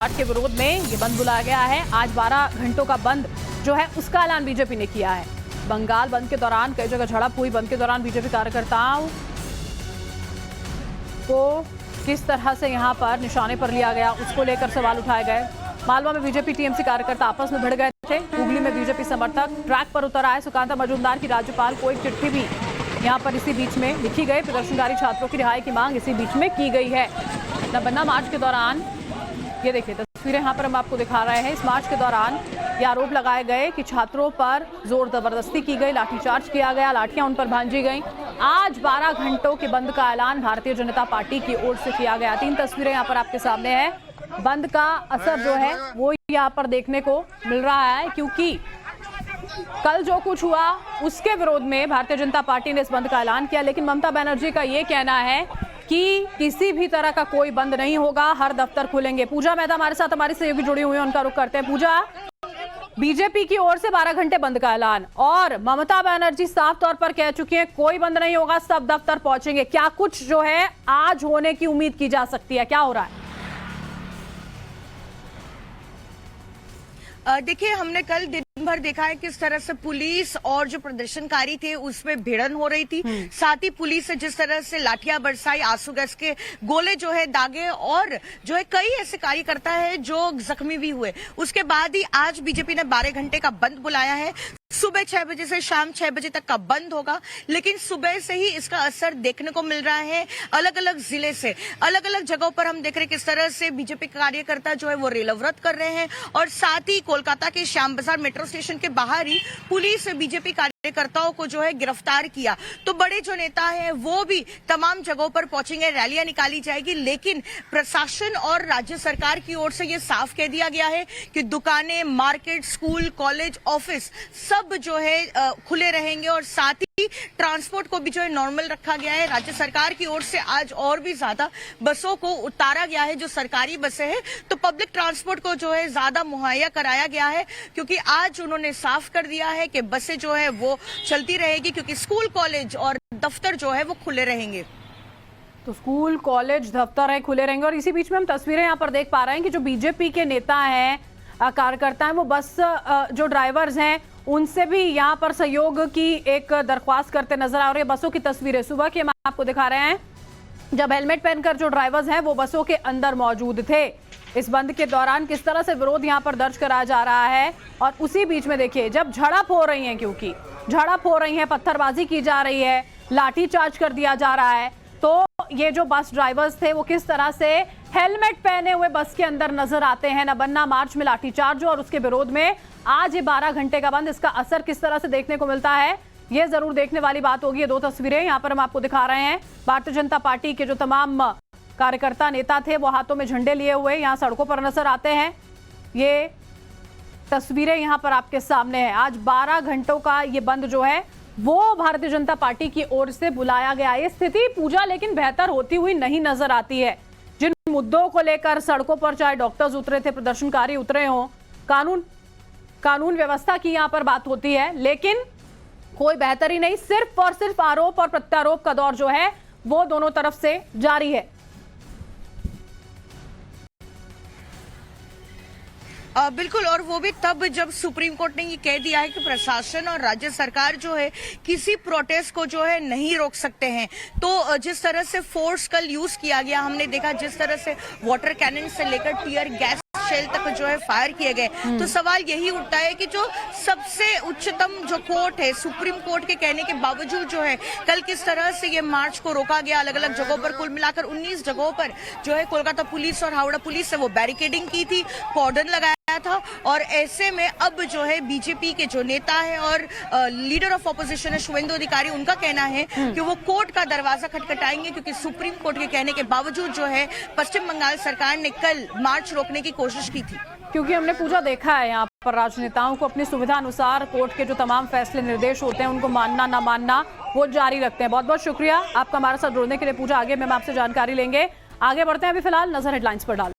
लाठीचार्ज के विरोध में ये बंद बुलाया गया है। आज 12 घंटों का बंद जो है उसका ऐलान बीजेपी ने किया है। बंगाल बंद के दौरान कई जगह झड़प हुई। बंद के दौरान बीजेपी कार्यकर्ताओं को किस तरह से यहां पर निशाने पर लिया गया, उसको लेकर सवाल उठाए गए। मालवा में बीजेपी टीएमसी कार्यकर्ता आपस में भिड़ गए थे। हुगली में बीजेपी समर्थक ट्रैक पर उतर आए। सुकांता मजूमदार की राज्यपाल को एक चिट्ठी भी यहां पर इसी बीच में लिखी गई। प्रदर्शनकारी छात्रों की रिहाई की मांग इसी बीच में की गई है। नबन्ना मार्च के दौरान ये देखिए तस्वीरें यहाँ पर हम आपको दिखा रहे हैं। इस मार्च के दौरान ये आरोप लगाए गए कि छात्रों पर जोर जबरदस्ती की गई, लाठीचार्ज किया गया, लाठियां उन पर भांजी गई। आज 12 घंटों के बंद का ऐलान भारतीय जनता पार्टी की ओर से किया गया। 3 तस्वीरें यहाँ पर आपके सामने हैं। बंद का असर जो है वो यहाँ पर देखने को मिल रहा है, क्योंकि कल जो कुछ हुआ उसके विरोध में भारतीय जनता पार्टी ने इस बंद का ऐलान किया। लेकिन ममता बनर्जी का ये कहना है कि किसी भी तरह का कोई बंद नहीं होगा, हर दफ्तर खुलेंगे। पूजा मेहता हमारे साथ हमारी सहयोगी जुड़ी हुई है, उनका रुख करते हैं। पूजा, बीजेपी की ओर से 12 घंटे बंद का ऐलान और ममता बनर्जी साफ तौर पर कह चुकी हैं कोई बंद नहीं होगा, सब दफ्तर पहुंचेंगे। क्या कुछ जो है आज होने की उम्मीद की जा सकती है, क्या हो रहा है? देखिए, हमने कल दिन भर देखा है किस तरह से पुलिस और जो प्रदर्शनकारी थे उसमें भिड़न हो रही थी। साथ ही पुलिस से जिस तरह से लाठियां बरसाई, आंसू गैस के गोले जो है दागे और जो है कई ऐसे कार्यकर्ता है जो जख्मी भी हुए। उसके बाद ही आज बीजेपी ने 12 घंटे का बंद बुलाया है। सुबह 6 बजे से शाम 6 बजे तक का बंद होगा, लेकिन सुबह से ही इसका असर देखने को मिल रहा है। अलग अलग जिले से अलग अलग जगहों पर हम देख रहे हैं किस तरह से बीजेपी कार्यकर्ता जो है वो रेल अवरोध कर रहे हैं। और साथ ही कोलकाता के श्याम बाजार मेट्रो स्टेशन के बाहर ही पुलिस बीजेपी कार्यकर्ताओं को जो है गिरफ्तार किया। तो बड़े जो नेता हैं वो भी तमाम जगहों पर पहुंचेंगे, रैलियां निकाली जाएगी। लेकिन प्रशासन और राज्य सरकार की ओर से ये साफ कह दिया गया है कि दुकानें, मार्केट, स्कूल, कॉलेज, ऑफिस सब जो है खुले रहेंगे। और साथ ही ट्रांसपोर्ट को भी जो है नॉर्मल रखा गया है। राज्य सरकार की ओर से आज और भी ज्यादा बसों को उतारा गया है, जो सरकारी बसें हैं। तो पब्लिक ट्रांसपोर्ट को जो है ज्यादा मुहैया कराया गया है, क्योंकि आज उन्होंने साफ कर दिया है कि बसें जो है वो चलती रहेगी, क्योंकि स्कूल, कॉलेज और दफ्तर जो है वो खुले रहेंगे। तो स्कूल, कॉलेज, दफ्तर है खुले रहेंगे। और इसी बीच में हम तस्वीरें यहाँ पर देख पा रहे हैं कि जो बीजेपी के नेता हैं, कार्यकर्ता हैं, वो बस जो ड्राइवर्स हैं उनसे भी यहाँ पर सहयोग की एक दरख्वास्त करते नजर आ रही है। बसों की तस्वीरें सुबह की हम आपको दिखा रहे हैं, जब हेलमेट पहनकर जो ड्राइवर्स हैं वो बसों के अंदर मौजूद थे। इस बंद के दौरान किस तरह से विरोध यहाँ पर दर्ज कराया जा रहा है। और उसी बीच में देखिए जब झड़प हो रही है, क्योंकि झड़प हो रही है, पत्थरबाजी की जा रही है, लाठीचार्ज कर दिया जा रहा है, तो ये जो बस ड्राइवर्स थे वो किस तरह से हेलमेट पहने हुए बस के अंदर नजर आते हैं। नबन्ना मार्च में लाठीचार्ज और उसके विरोध में आज ये 12 घंटे का बंद, इसका असर किस तरह से देखने को मिलता है ये जरूर देखने वाली बात होगी। ये 2 तस्वीरें यहाँ पर हम आपको दिखा रहे हैं। भारतीय जनता पार्टी के जो तमाम कार्यकर्ता, नेता थे वो हाथों में झंडे लिए हुए यहाँ सड़कों पर नजर आते हैं। ये तस्वीरें यहाँ पर आपके सामने है। आज 12 घंटों का ये बंद जो है वो भारतीय जनता पार्टी की ओर से बुलाया गया। ये स्थिति पूजा लेकिन बेहतर होती हुई नहीं नजर आती है। जिन मुद्दों को लेकर सड़कों पर चाहे डॉक्टर्स उतरे थे, प्रदर्शनकारी उतरे हों, कानून व्यवस्था की यहाँ पर बात होती है, लेकिन कोई बेहतरी नहीं। सिर्फ और सिर्फ आरोप और प्रत्यारोप का दौर जो है वो दोनों तरफ से जारी है। बिल्कुल, और वो भी तब जब सुप्रीम कोर्ट ने ये कह दिया है कि प्रशासन और राज्य सरकार जो है किसी प्रोटेस्ट को जो है नहीं रोक सकते हैं। तो जिस तरह से फोर्स कल यूज किया गया, हमने देखा जिस तरह से वाटर कैनन से लेकर टीयर गैस शेल तक जो है फायर किए गए। तो सवाल यही उठता है कि जो सबसे उच्चतम जो कोर्ट है, सुप्रीम कोर्ट के कहने के बावजूद जो है कल किस तरह से ये मार्च को रोका गया। अलग अलग जगहों पर कुल मिलाकर 19 जगहों पर जो है कोलकाता पुलिस और हावड़ा पुलिस से वो बैरिकेडिंग की थी, कॉर्डन लगाया था। और ऐसे में अब जो है बीजेपी के जो नेता है और लीडर ऑफ ऑपोजिशन है शुवेंदु अधिकारी, उनका कहना है कि वो कोर्ट का दरवाजा खटखटाएंगे, क्योंकि सुप्रीम कोर्ट के कहने के बावजूद जो है पश्चिम बंगाल सरकार ने कल मार्च रोकने की कोशिश की थी। क्योंकि हमने पूजा देखा है यहाँ पर राजनेताओं को अपनी सुविधा अनुसार कोर्ट के जो तमाम फैसले निर्देश होते हैं उनको मानना ना मानना वो जारी रखते हैं। बहुत बहुत शुक्रिया आपका हमारे साथ जुड़ने के लिए पूजा। आगे में हम आपसे जानकारी लेंगे। आगे बढ़ते हैं, अभी फिलहाल नजर हेडलाइंस पर डाल।